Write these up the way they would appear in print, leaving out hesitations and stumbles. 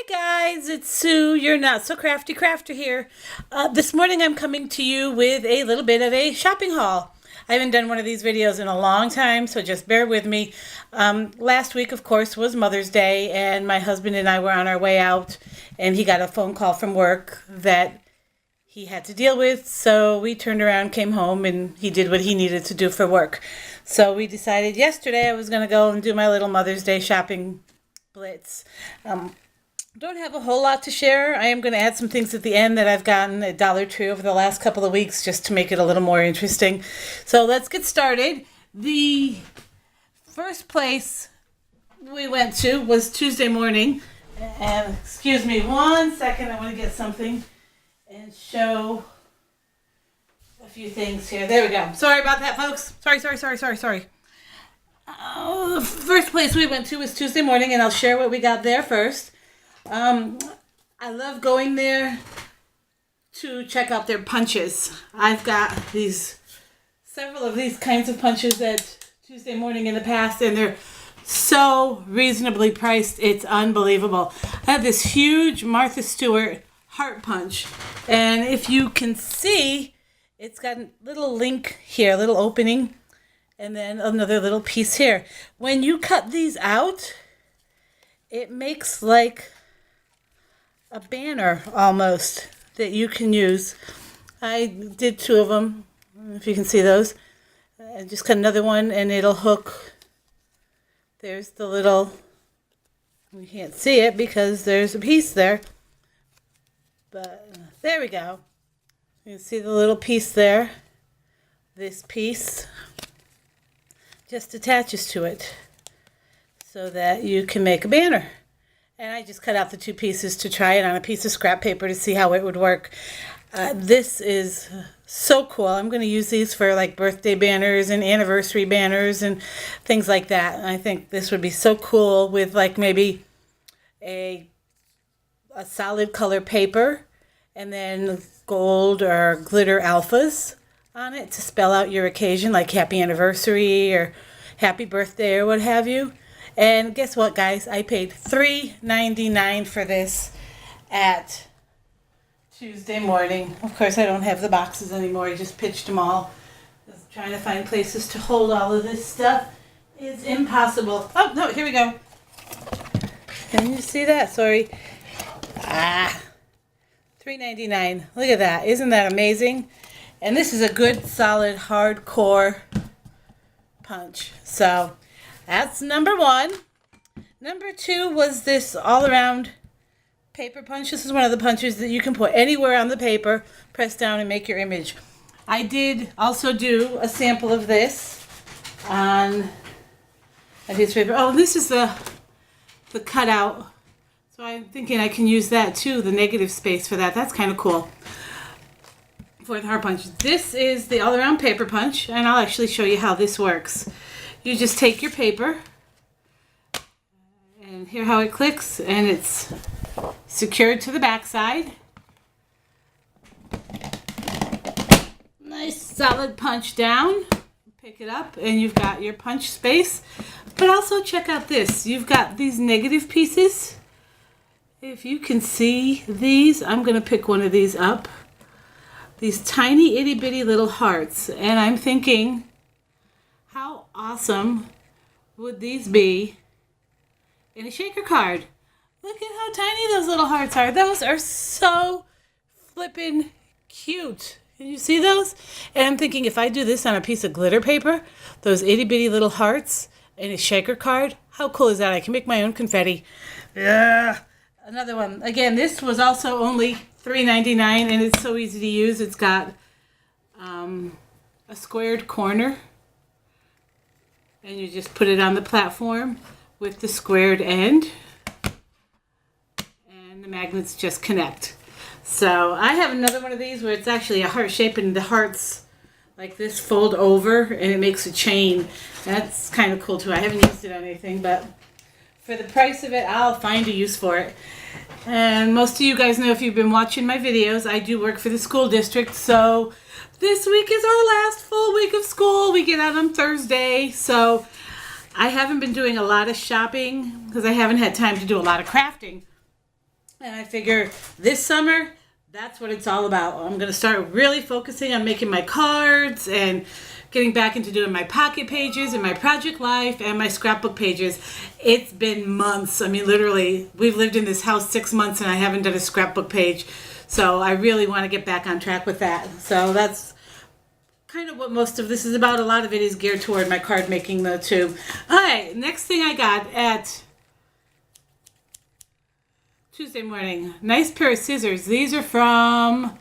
Hey guys, it's Sue, your not so crafty crafter here. This morning I'm coming to you with a little bit of a shopping haul. I haven't done one of these videos in a long time, so just bear with me. Last week, of course, was Mother's Day, and my husband and I were on our way out, and he got a phone call from work that he had to deal with, so we turned around, came home, and he did what he needed to do for work. So we decided yesterday I was going to go and do my little Mother's Day shopping blitz. Don't have a whole lot to share. I am going to add some things at the end that I've gotten at Dollar Tree over the last couple of weeks just to make it a little more interesting. So let's get started. The first place we went to was Tuesday morning. And excuse me 1 second, I want to get something and show a few things here. There we go. Sorry about that, folks. Sorry. The first place we went to was Tuesday morning, and I'll share what we got there first. I love going there to check out their punches. I've got several of these kinds of punches at Tuesday morning in the past, and they're so reasonably priced. It's unbelievable. I have this huge Martha Stewart heart punch, and if you can see, it's got a little link here, a little opening, and then another little piece here. When you cut these out, it makes like a banner almost that you can use. I did two of them, if you can see those. I just cut another one and it'll hook. There's the little, you can't see it because there's a piece there, but there we go. You can see the little piece there. This piece just attaches to it so that you can make a banner. And I just cut out the two pieces to try it on a piece of scrap paper to see how it would work. This is so cool. I'm going to use these for like birthday banners and anniversary banners and things like that. And I think this would be so cool with like maybe a solid color paper and then gold or glitter alphas on it to spell out your occasion, like happy anniversary or happy birthday or what have you. And guess what, guys? I paid $3.99 for this at Tuesday morning. Of course, I don't have the boxes anymore. I just pitched them all. Just trying to find places to hold all of this stuff is impossible. Oh, no, here we go. Can you see that? Sorry. $3.99. Look at that. Isn't that amazing? And this is a good, solid, hardcore punch. So that's number one. Number two was this all-around paper punch. This is one of the punches that you can put anywhere on the paper, press down, and make your image. I did also do a sample of this on a piece of paper. Oh, this is the cutout. So I'm thinking I can use that too, the negative space for that. That's kind of cool for the heart punch. This is the all-around paper punch, and I'll actually show you how this works. You just take your paper, and hear how it clicks, and it's secured to the back side. Nice solid punch down. Pick it up, and you've got your punch space. But also check out this. You've got these negative pieces. If you can see these, I'm going to pick one of these up. These tiny itty bitty little hearts, and I'm thinking, how awesome would these be in a shaker card? Look at how tiny those little hearts are. Those are so flippin' cute. Can you see those? And I'm thinking if I do this on a piece of glitter paper, those itty bitty little hearts in a shaker card, how cool is that? I can make my own confetti. Yeah. Another one. Again, this was also only $3.99, and it's so easy to use. It's got a squared corner, and you just put it on the platform with the squared end, and the magnets just connect. So I have another one of these where it's actually a heart shape, and the hearts like this fold over, and it makes a chain. That's kind of cool too. I haven't used it on anything, but for the price of it, I'll find a use for it. And most of you guys know, if you've been watching my videos, I do work for the school district, so this week is our last full week of school. We get out on Thursday, so I haven't been doing a lot of shopping because I haven't had time to do a lot of crafting. And I figure this summer, that's what it's all about. I'm going to start really focusing on making my cards and getting back into doing my pocket pages and my project life and my scrapbook pages. It's been months. I mean, literally, we've lived in this house 6 months and I haven't done a scrapbook page. So I really want to get back on track with that. So that's kind of what most of this is about. A lot of it is geared toward my card making though too. All right, next thing I got at Tuesday morning. Nice pair of scissors. These are from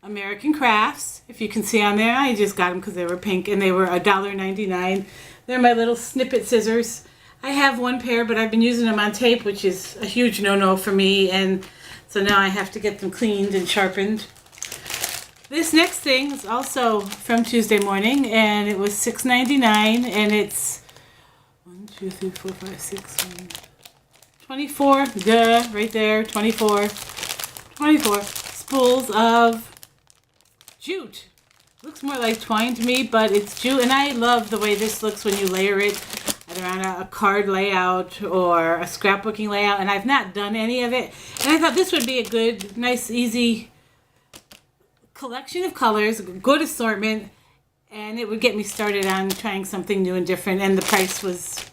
American Crafts. If you can see on there, I just got them because they were pink and they were $1.99. They're my little snippet scissors. I have one pair, but I've been using them on tape, which is a huge no-no for me. And so now I have to get them cleaned and sharpened. This next thing is also from Tuesday morning, and it was $6.99, and it's 1, 2, 3, 4, 5, 6, 7, 24, duh, right there, 24 spools of jute. Looks more like twine to me, but it's jute, and I love the way this looks when you layer it either on a card layout or a scrapbooking layout, and I've not done any of it, and I thought this would be a good, nice, easy collection of colors, good assortment, and it would get me started on trying something new and different, and the price was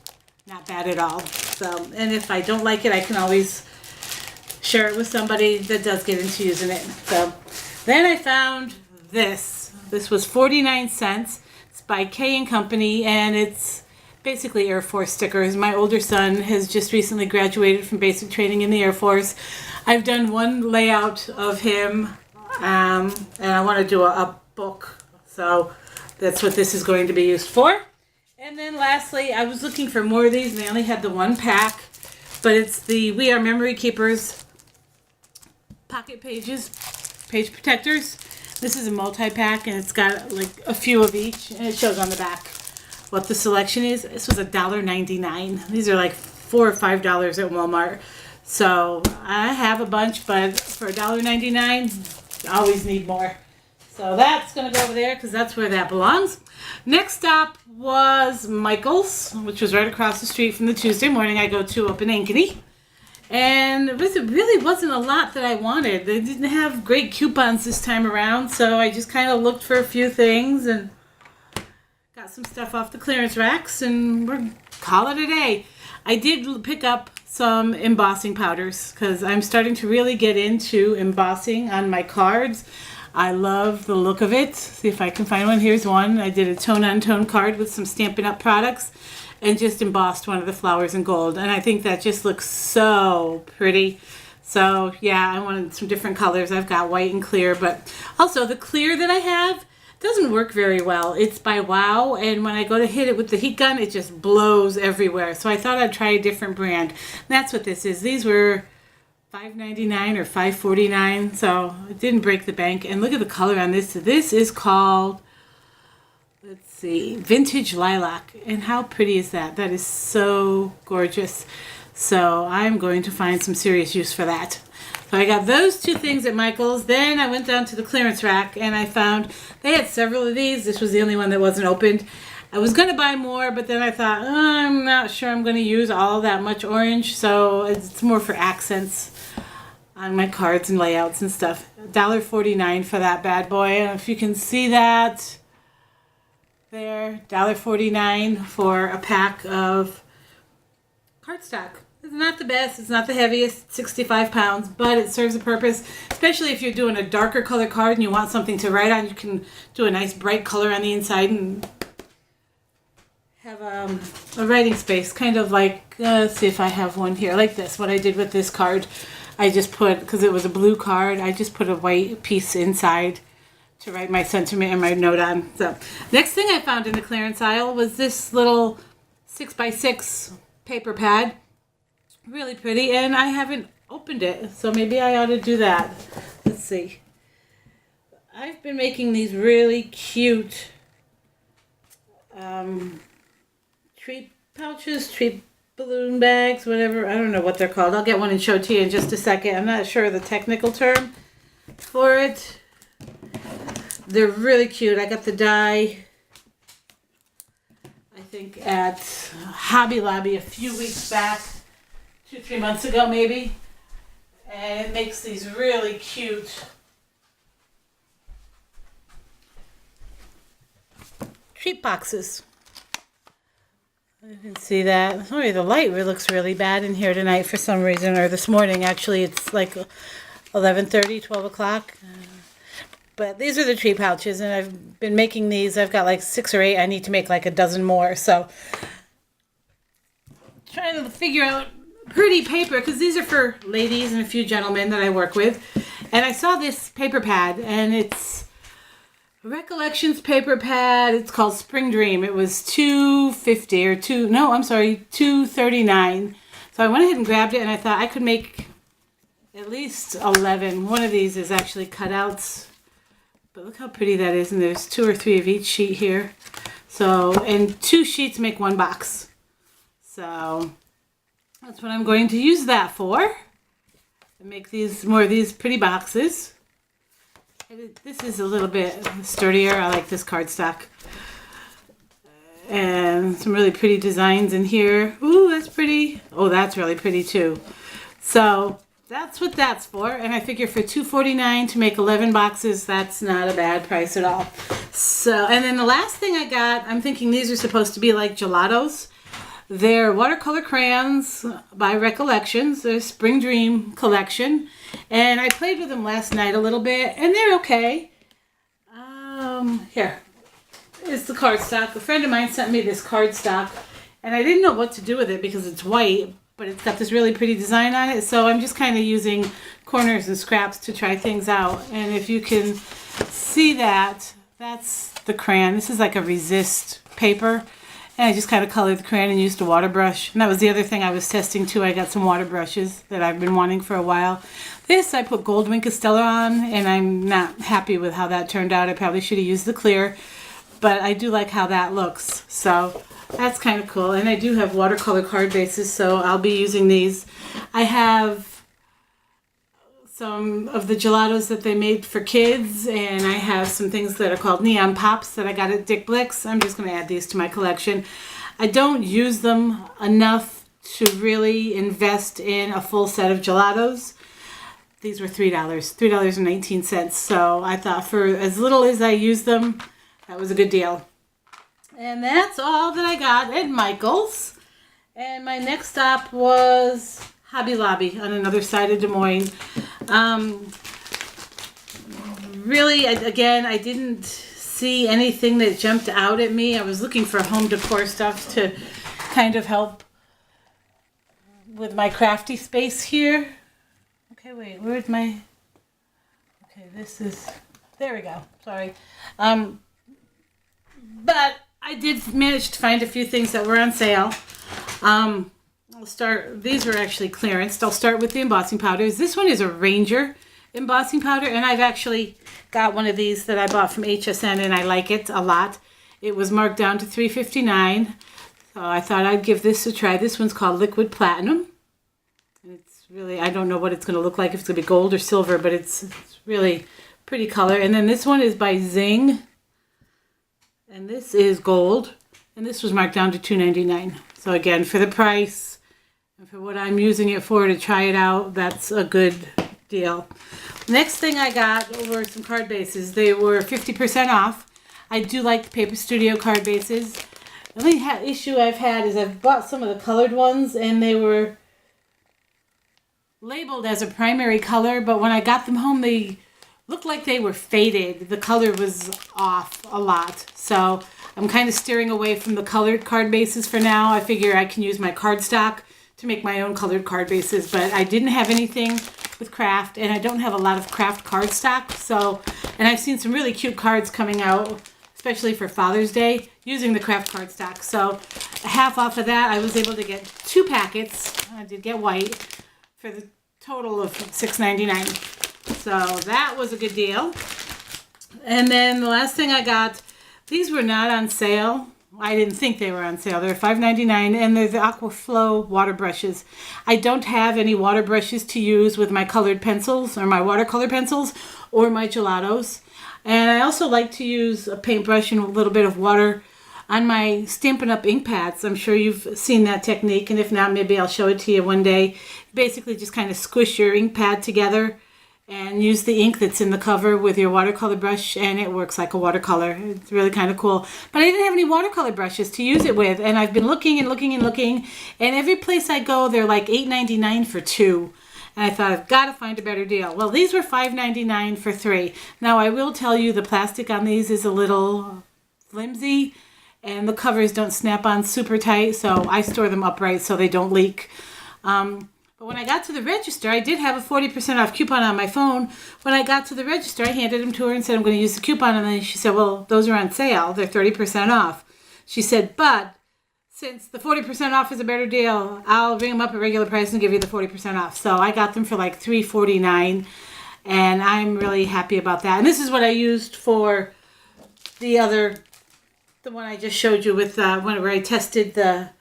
not bad at all. So, and if I don't like it, I can always share it with somebody that does get into using it. So then I found this. This was 49 cents. It's by K & Company, and it's basically Air Force stickers. My older son has just recently graduated from basic training in the Air Force. I've done one layout of him, and I want to do a book. So that's what this is going to be used for. And then lastly, I was looking for more of these, and they only had the one pack, but it's the We Are Memory Keepers pocket pages, page protectors. This is a multi-pack, and it's got like a few of each, and it shows on the back what the selection is. This was $1.99. These are like $4 or $5 at Walmart. So I have a bunch, but for $1.99, I always need more. So that's going to go over there because that's where that belongs. Next stop was Michael's, which was right across the street from the Tuesday morning I go to up in Ankeny. And it really wasn't a lot that I wanted. They didn't have great coupons this time around, so I just kind of looked for a few things and got some stuff off the clearance racks, and we're call it a day. I did pick up some embossing powders because I'm starting to really get into embossing on my cards. I love the look of it. See if I can find one. Here's one. I did a tone-on-tone card with some Stampin' Up! Products and just embossed one of the flowers in gold. And I think that just looks so pretty. So, yeah, I wanted some different colors. I've got white and clear, but also the clear that I have doesn't work very well. It's by Wow, and when I go to hit it with the heat gun, it just blows everywhere. So I thought I'd try a different brand. And that's what this is. These were $5.99 or $5.49, so it didn't break the bank. And look at the color on this. This is called, let's see, Vintage Lilac. And how pretty is that? That is so gorgeous. So I'm going to find some serious use for that. So I got those two things at Michael's. Then I went down to the clearance rack and I found they had several of these. This was the only one that wasn't opened. I was going to buy more, but then I thought, I'm not sure I'm going to use all that much orange. So it's more for accents on my cards and layouts and stuff. $1.49 for that bad boy. And if you can see that there, $1.49 for a pack of cardstock. It's not the best, it's not the heaviest, 65 pounds, but it serves a purpose, especially if you're doing a darker color card and you want something to write on. You can do a nice bright color on the inside and have a writing space, kind of like, let's see if I have one here, like this, what I did with this card. I just put, because it was a blue card, I just put a white piece inside to write my sentiment and my note on. So, next thing I found in the clearance aisle was this little 6x6 paper pad. Really pretty, and I haven't opened it, so maybe I ought to do that. Let's see. I've been making these really cute tree pouches, tree balloon bags, whatever. I don't know what they're called. I'll get one and show it to you in just a second. I'm not sure of the technical term for it. They're really cute. I got the die, I think, at Hobby Lobby a few weeks back. 2-3 months ago maybe, And it makes these really cute treat boxes. You can see that. Sorry, the light looks really bad in here tonight for some reason, or this morning. Actually, it's like 11:30, 12 o'clock. But these are the treat pouches, and I've been making these. I've got like 6 or 8. I need to make like a dozen more. So, trying to figure out pretty paper, because these are for ladies and a few gentlemen that I work with. And I saw this paper pad, and it's Recollections paper pad. It's called Spring Dream. It was $2.50 or $2.39. So I went ahead and grabbed it, and I thought I could make at least 11. One of these is actually cutouts, but look how pretty that is. And there's 2 or 3 of each sheet here. So, and 2 sheets make 1 box. So that's what I'm going to use that for. Make these more of these pretty boxes. This is a little bit sturdier. I like this cardstock. And some really pretty designs in here. Ooh, that's pretty. Oh, that's really pretty too. So that's what that's for. And I figure for $2.49 to make 11 boxes, that's not a bad price at all. So, and then the last thing I got, I'm thinking these are supposed to be like gelatos. They're watercolor crayons by Recollections. They're Spring Dream collection. And I played with them last night a little bit, and they're okay. Here is the cardstock. A friend of mine sent me this cardstock, and I didn't know what to do with it because it's white, but it's got this really pretty design on it. So I'm just kind of using corners and scraps to try things out. And if you can see that, that's the crayon. This is like a resist paper. And I just kind of colored the crayon and used a water brush. And that was the other thing I was testing too. I got some water brushes that I've been wanting for a while. This I put Gold Wink Estella on, and I'm not happy with how that turned out. I probably should have used the clear, but I do like how that looks. So that's kind of cool. And I do have watercolor card bases, so I'll be using these. I have some of the gelatos that they made for kids, and I have some things that are called Neon Pops that I got at Dick Blick's. I'm just going to add these to my collection. I don't use them enough to really invest in a full set of gelatos. These were $3.19. So I thought for as little as I use them, that was a good deal. And that's all that I got at Michael's. And my next stop was Hobby Lobby on another side of Des Moines. Really, again, I didn't see anything that jumped out at me. I was looking for home decor stuff to kind of help with my crafty space here. Okay, wait, where's my... Okay, this is... There we go. Sorry. But I did manage to find a few things that were on sale. I'll start... These were actually clearanced. I'll start with the embossing powders. This one is a Ranger embossing powder, and I've actually got one of these that I bought from HSN, and I like it a lot. It was marked down to $3.59, so I thought I'd give this a try. This one's called Liquid Platinum. It's really, I don't know what it's going to look like, if it's going to be gold or silver, but it's really pretty color. And then this one is by Zing, and this is gold, and this was marked down to $2.99. So again, for the price and for what I'm using it for to try it out, that's a good deal. Next thing I got were some card bases. They were 50% off. I do like the Paper Studio card bases. The only issue I've had is I've bought some of the colored ones, and they were labeled as a primary color, but when I got them home, they looked like they were faded. The color was off a lot. So I'm kind of steering away from the colored card bases for now. I figure I can use my cardstock to make my own colored card bases, but I didn't have anything with craft, and I don't have a lot of craft cardstock. So, and I've seen some really cute cards coming out, especially for Father's Day, using the craft cardstock. So half off of that, I was able to get 2 packets. I did get white for the total of $6.99. So that was a good deal. And then the last thing I got, these were not on sale. I didn't think they were on sale. They're $5.99, and they're the Aquaflow water brushes. I don't have any water brushes to use with my colored pencils, or my watercolor pencils, or my gelatos. And I also like to use a paintbrush and a little bit of water on my Stampin' Up! Ink pads. I'm sure you've seen that technique, and if not, maybe I'll show it to you one day. Basically, just kind of squish your ink pad together and use the ink that's in the cover with your watercolor brush, and it works like a watercolor. It's really kind of cool. But I didn't have any watercolor brushes to use it with, and I've been looking and looking and looking, and every place I go, they're like $8.99 for 2. And I thought, I've got to find a better deal. Well, these were $5.99 for 3. Now, I will tell you the plastic on these is a little flimsy, and the covers don't snap on super tight, so I store them upright so they don't leak. But when I got to the register, I did have a 40% off coupon on my phone. When I got to the register, I handed them to her and said, I'm going to use the coupon. And then she said, well, those are on sale. They're 30% off. She said, but since the 40% off is a better deal, I'll ring them up at regular price and give you the 40% off. So I got them for like $3.49, and I'm really happy about that. And this is what I used for the one I just showed you with where I tested the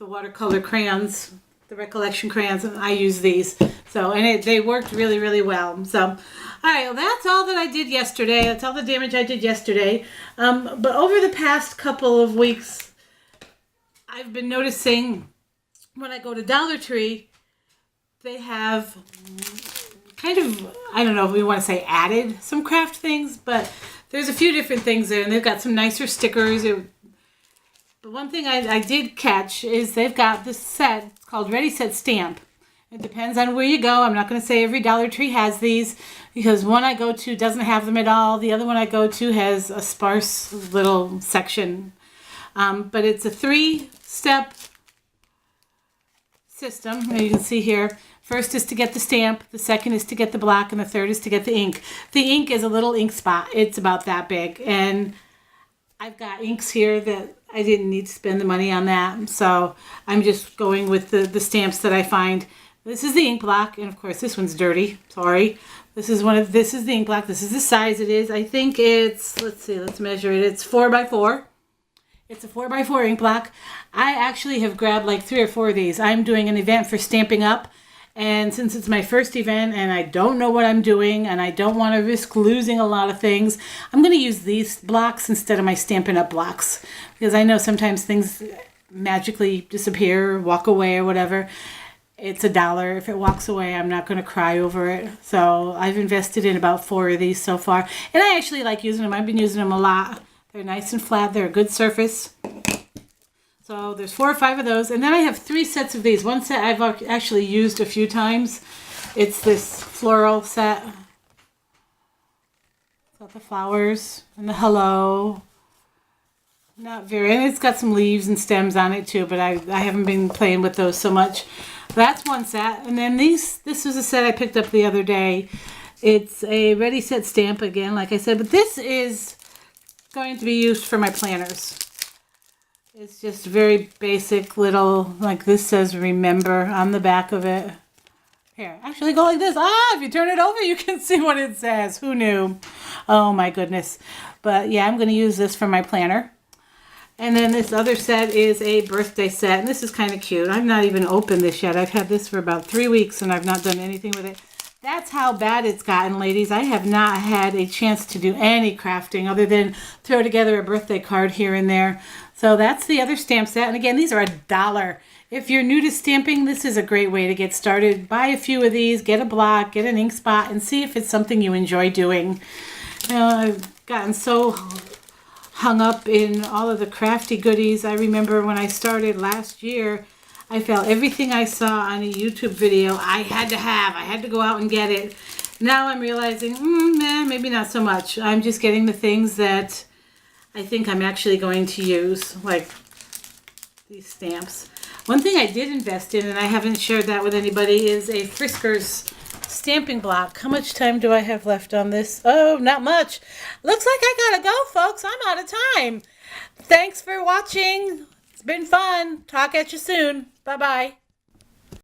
watercolor crayons, the recollection crayons, and I use these. So, and they worked really, really well. So, all right, well, that's all that I did yesterday. That's all the damage I did yesterday. But over the past couple of weeks, I've been noticing when I go to Dollar Tree, they have kind of, I don't know if we want to say added some craft things, but there's a few different things there, and they've got some nicer stickers. But one thing I did catch is they've got this set called Ready Set Stamp. It depends on where you go. I'm not going to say every Dollar Tree has these, because one I go to doesn't have them at all. The other one I go to has a sparse little section. But it's a 3-step system. And you can see here, first is to get the stamp, the second is to get the block, and the third is to get the ink. The ink is a little ink spot. It's about that big. And I've got inks here that I didn't need to spend the money on that, so I'm just going with the stamps that I find. This is the ink block, and of course this one's dirty. Sorry. This is the ink block. This is the size it is. I think it's, let's measure it. It's 4x4. It's a 4x4 ink block. I actually have grabbed like 3 or 4 of these. I'm doing an event for Stamping Up, and since it's my first event and I don't know what I'm doing and I don't want to risk losing a lot of things, I'm going to use these blocks instead of my Stampin' Up! Blocks, because I know sometimes things magically disappear or walk away or whatever. It's $1. If it walks away, I'm not going to cry over it. So I've invested in about 4 of these so far, and I actually like using them. I've been using them a lot. They're nice and flat. They're a good surface. So there's 4 or 5 of those. And then I have 3 sets of these. One set I've actually used a few times. It's this floral set. It's got the flowers and the hello. Not very, and it's got some leaves and stems on it too, but I haven't been playing with those so much. That's one set. And then this was a set I picked up the other day. It's a Ready Set Stamp again, like I said, but this is going to be used for my planners. It's just very basic little, like this says remember on the back of it. Here, actually go like this. If you turn it over, you can see what it says. Who knew? Oh my goodness. But yeah, I'm going to use this for my planner. And then this other set is a birthday set. And this is kind of cute. I've not even opened this yet. I've had this for about 3 weeks and I've not done anything with it. That's how bad it's gotten, ladies. I have not had a chance to do any crafting other than throw together a birthday card here and there. So that's the other stamp set. And again, these are $1. If you're new to stamping, this is a great way to get started. Buy a few of these, get a block, get an ink spot, and see if it's something you enjoy doing. You know, I've gotten so hung up in all of the crafty goodies. I remember when I started last year, I felt everything I saw on a YouTube video I had to have. I had to go out and get it. Now I'm realizing, maybe not so much. I'm just getting the things that I think I'm actually going to use, like these stamps. One thing I did invest in, and I haven't shared that with anybody, is a Friskers stamping block. How much time do I have left on this? Oh, not much. Looks like I gotta go, folks. I'm out of time. Thanks for watching. It's been fun. Talk at you soon. Bye-bye.